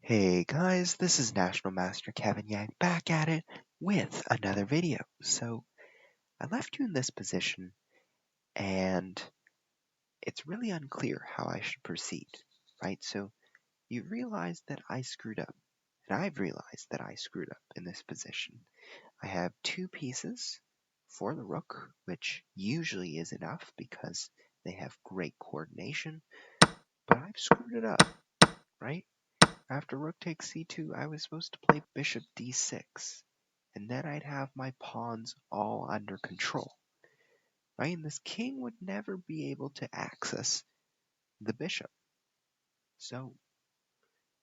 Hey guys, this is National Master Kevin Yang back at it with another video. So I left you in this position and it's really unclear how I should proceed, right? So you realize that I screwed up and I've realized that I screwed up in this position. I have two pieces for the rook, which usually is enough because they have great coordination, but I've screwed it up, right? After rook takes c2, I was supposed to play bishop d6, and then I'd have my pawns all under control, right? And this king would never be able to access the bishop. So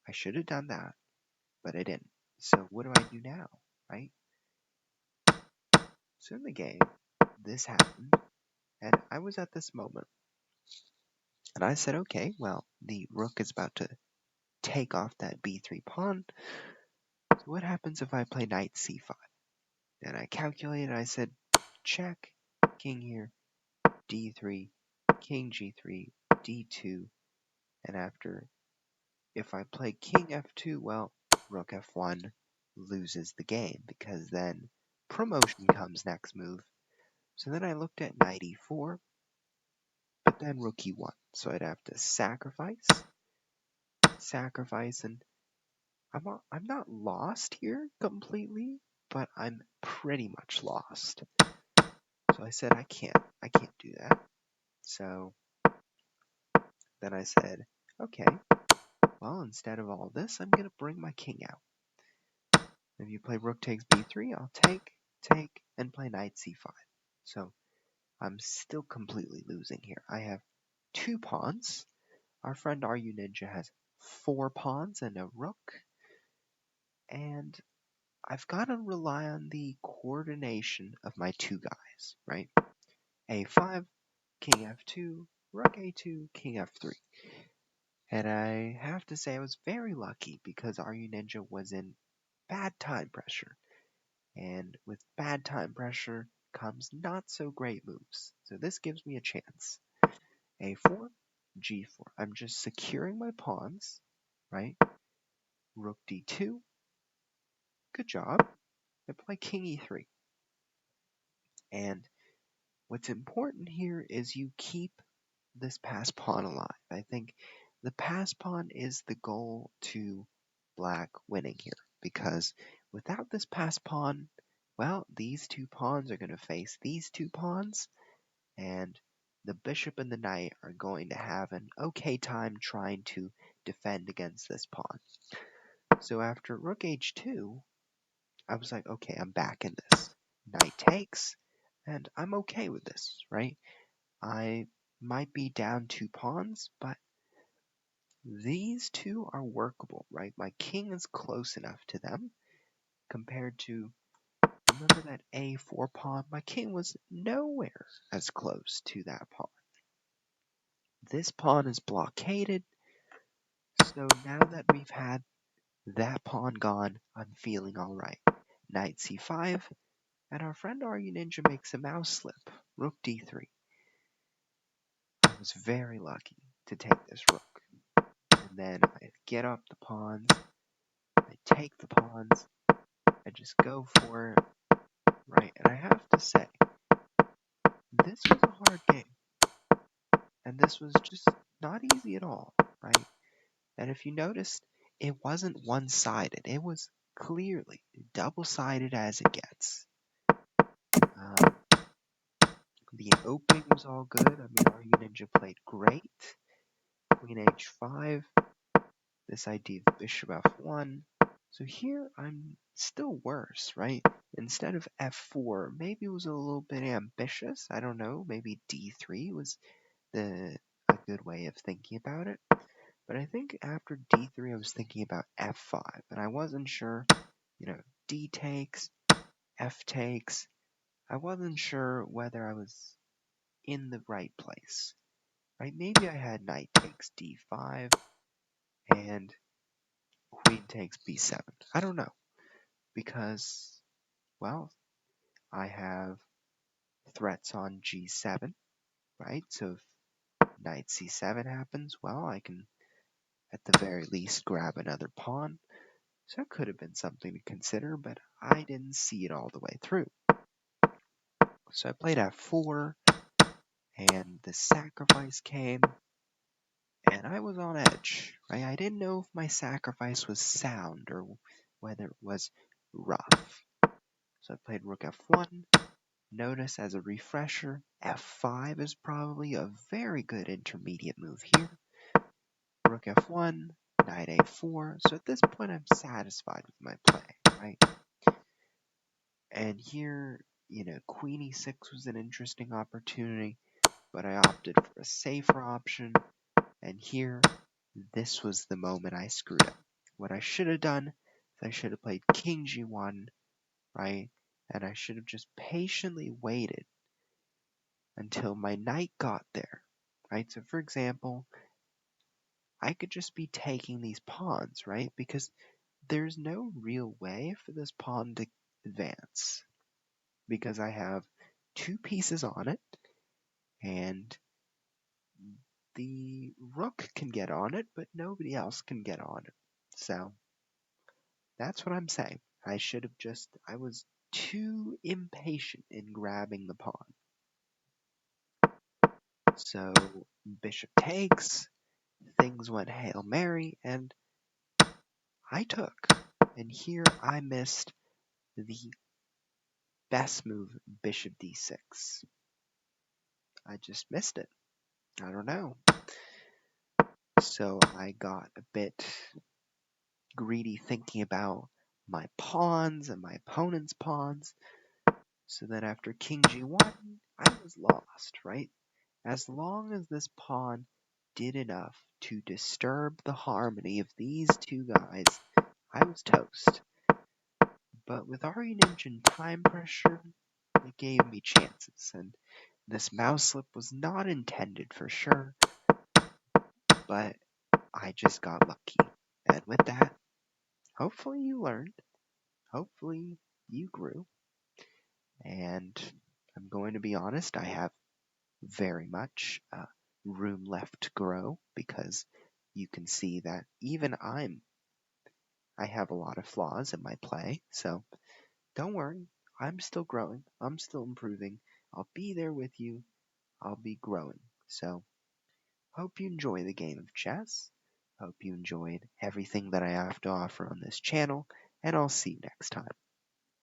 I should have done that, but I didn't. So what do I do now, right? So in the game, this happened, and I was at this moment, and I said, okay, well, the rook is about to take off that b3 pawn, so what happens if I play knight c5? And I calculated, I said, check, king here, d3, king g3, d2, and after, if I play king f2, well, rook f1 loses the game, because then promotion comes next move. So then I looked at knight e4, but then rook e1, so I'd have to sacrifice, and I'm not lost here completely, but I'm pretty much lost. So I said, I can't do that. So then I said, okay, well, instead of all this, I'm going to bring my king out. If you play rook takes b3, I'll take, and play knight c5. So I'm still completely losing here. I have two pawns. Our friend Runinja has 4 pawns and a rook. And I've got to rely on the coordination of my two guys, right? a5, king f2, rook a2, king f3. And I have to say I was very lucky because Runinja was in bad time pressure. And with bad time pressure comes not so great moves. So this gives me a chance. a4, g4. I'm just securing my pawns, right? Rook d2. Good job. I play king e3. And what's important here is you keep this passed pawn alive. I think the passed pawn is the goal to black winning here, because without this passed pawn, well, these two pawns are going to face these two pawns, and the bishop and the knight are going to have an okay time trying to defend against this pawn. So after rook h2, I was like, okay, I'm back in this. Knight takes, and I'm okay with this, right? I might be down 2 pawns, but these two are workable, right? My king is close enough to them compared to, remember that a4 pawn? My king was nowhere as close to that pawn. This pawn is blockaded, so now that we've had that pawn gone, I'm feeling alright. Knight c5, and our friend Runinja makes a mouse slip, rook d3. I was very lucky to take this rook. And then I get up the pawns, I take the pawns, I just go for it, right? And I have to say, this was a hard game. And this was just not easy at all, right? And if you noticed, it wasn't one-sided. It was clearly double-sided as it gets. The opening was all good. I mean, Runinja played great. Queen h5. This idea of bishop f1. So here I'm still worse, right? Instead of f4, maybe it was a little bit ambitious. I don't know. Maybe d3 was a good way of thinking about it. But I think after d3, I was thinking about f5, and I wasn't sure, d takes, f takes. I wasn't sure whether I was in the right place, right? Maybe I had knight takes d5 and queen takes b7. I don't know, because, well, I have threats on g7, right? So if knight c7 happens, well, I can at the very least grab another pawn. So it could have been something to consider, but I didn't see it all the way through. So I played f4, and the sacrifice came, and I was on edge. Right? I didn't know if my sacrifice was sound or whether it was rough. So I played rook f1. Notice as a refresher, f5 is probably a very good intermediate move here. Rook f1, knight a4. So at this point, I'm satisfied with my play, right? And here, queen e6 was an interesting opportunity, but I opted for a safer option. And here, this was the moment I screwed up. What I should have done is I should have played king g1, right? And I should have just patiently waited until my knight got there, right? So for example, I could just be taking these pawns, right? Because there's no real way for this pawn to advance because I have two pieces on it and the rook can get on it, but nobody else can get on it. So that's what I'm saying. I was too impatient in grabbing the pawn. So bishop takes, things went Hail Mary, and I took. And here I missed the best move, bishop d6. I just missed it. I don't know. So I got a bit greedy thinking about my pawns and my opponent's pawns. So then after king g1, I was lost, right? As long as this pawn did enough to disturb the harmony of these two guys, I was toast. But with Runinja and time pressure, it gave me chances, and this mouse slip was not intended for sure, but I just got lucky. And with that, hopefully you learned, hopefully you grew, and I'm going to be honest, I have very much room left to grow because you can see that even I have a lot of flaws in my play, so don't worry, I'm still growing, I'm still improving, I'll be there with you, I'll be growing. So hope you enjoy the game of chess. Hope you enjoyed everything that I have to offer on this channel, and I'll see you next time.